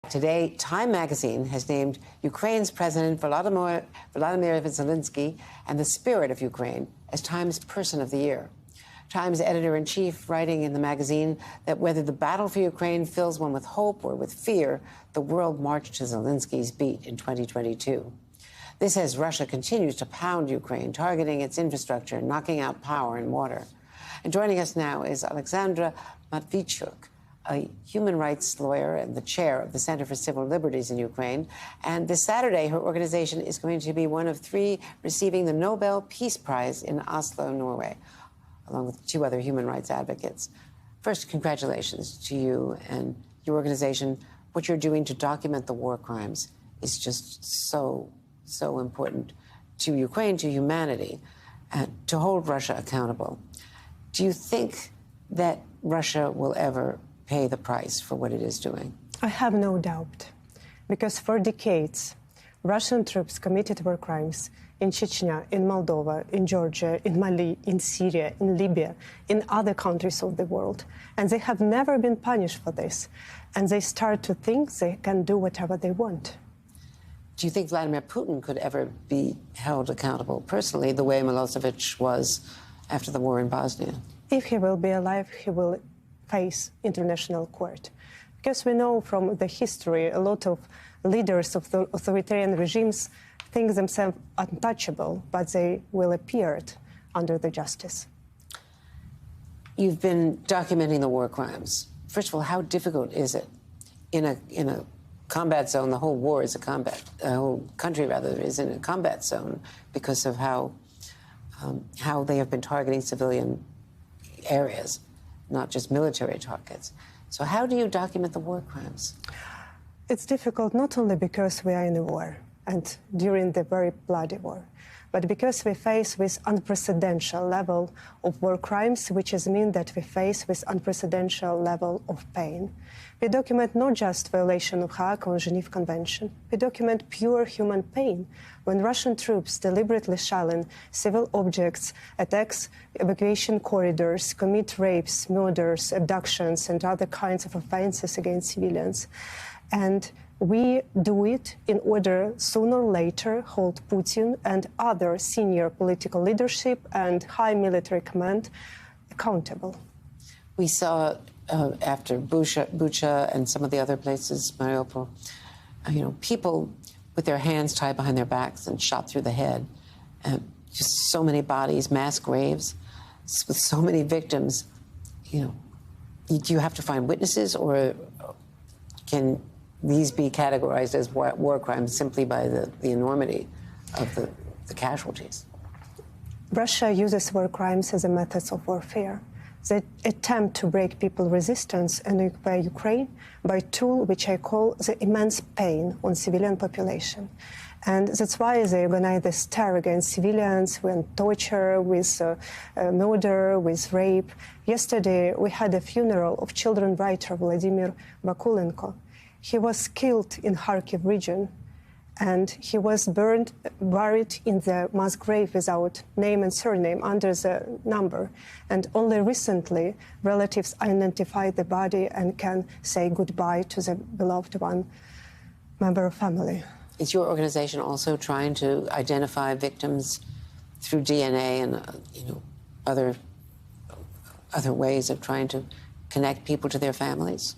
Today, Time magazine has named Ukraine's President Volodymyr Zelensky and the spirit of Ukraine as Time's Person of the Year. Time's editor-in-chief writing in the magazine that whether the battle for Ukraine fills one with hope or with fear, the world marched to Zelensky's beat in 2022. This as Russia continues to pound Ukraine, targeting its infrastructure, knocking out power and water. And joining us now is Alexandra Matviichuk, a human rights lawyer and the chair of the Center for Civil Liberties in Ukraine. And this Saturday, her organization is going to be one of 3 receiving the Nobel Peace Prize in Oslo, Norway, along with 2 other human rights advocates. First, congratulations to you and your organization. What you're doing to document the war crimes is just so important to Ukraine, to humanity, to hold Russia accountable. Do you think that Russia will ever pay the price for what it is doing? I have no doubt, because for decades, Russian troops committed war crimes in Chechnya, in Moldova, in Georgia, in Mali, in Syria, in Libya, in other countries of the world. And they have never been punished for this. And they start to think they can do whatever they want. Do you think Vladimir Putin could ever be held accountable personally the way Milosevic was after the war in Bosnia? If he will be alive, he will face international court. Because we know from the history, a lot of leaders of the authoritarian regimes think themselves untouchable, but they will appear under the justice. You've been documenting the war crimes. First of all, how difficult is it in a combat zone? The whole war is the whole country rather is in a combat zone because of how they have been targeting civilian areas, not just military targets. So how do you document the war crimes? It's difficult not only because we are in a war and during the very bloody war, but because we face with unprecedented level of war crimes, which is mean that we face with unprecedented level of pain. We document not just violation of Hague or Geneva Convention, we document pure human pain when Russian troops deliberately shell civil objects, attacks evacuation corridors, commit rapes, murders, abductions, and other kinds of offenses against civilians. And we do it in order sooner or later hold Putin and other senior political leadership and high military command accountable. We saw after Bucha and some of the other places, Mariupol, people with their hands tied behind their backs and shot through the head. Just so many bodies, mass graves with so many victims. Do you have to find witnesses, or can these be categorized as war crimes simply by the enormity of the casualties? Russia uses war crimes as a method of warfare. They attempt to break people's resistance and occupy Ukraine by a tool which I call the immense pain on civilian population. And that's why they organize this terror against civilians, with torture, with murder, with rape. Yesterday, we had a funeral of children's writer Vladimir Vakulenko. He was killed in Kharkiv region, and he was buried in the mass grave without name and surname, under the number. And only recently, relatives identified the body and can say goodbye to the beloved one member of family. Is your organization also trying to identify victims through DNA and other ways of trying to connect people to their families?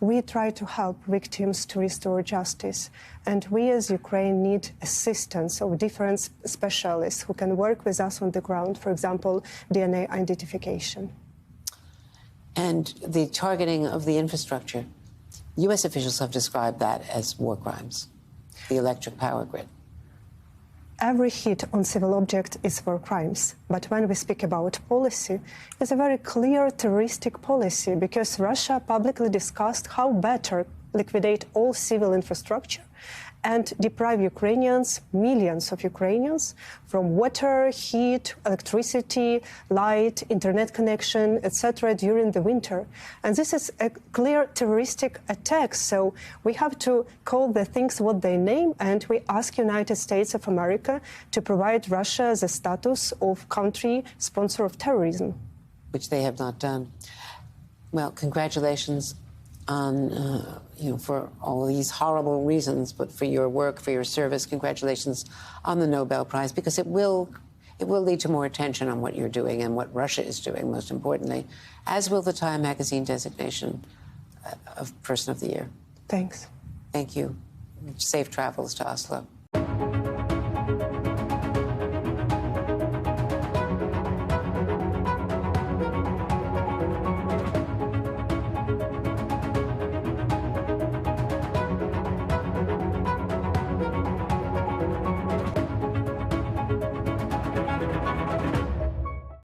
We try to help victims to restore justice, and we as Ukraine need assistance of different specialists who can work with us on the ground, for example, DNA identification. And the targeting of the infrastructure, U.S. officials have described that as war crimes, the electric power grid. Every hit on civil object is war crimes. But when we speak about policy, it's a very clear terroristic policy, because Russia publicly discussed how better liquidate all civil infrastructure and deprive Ukrainians, millions of Ukrainians, from water, heat, electricity, light, internet connection, etc. during the winter. And this is a clear terroristic attack. So we have to call the things what they name, and we ask United States of America to provide Russia the status of country sponsor of terrorism. Which they have not done. Well, congratulations on, for all of these horrible reasons, but for your work, for your service. Congratulations on the Nobel Prize, because it will lead to more attention on what you're doing and what Russia is doing, most importantly, as will the Time magazine designation of Person of the Year. Thanks. Thank you. Safe travels to Oslo.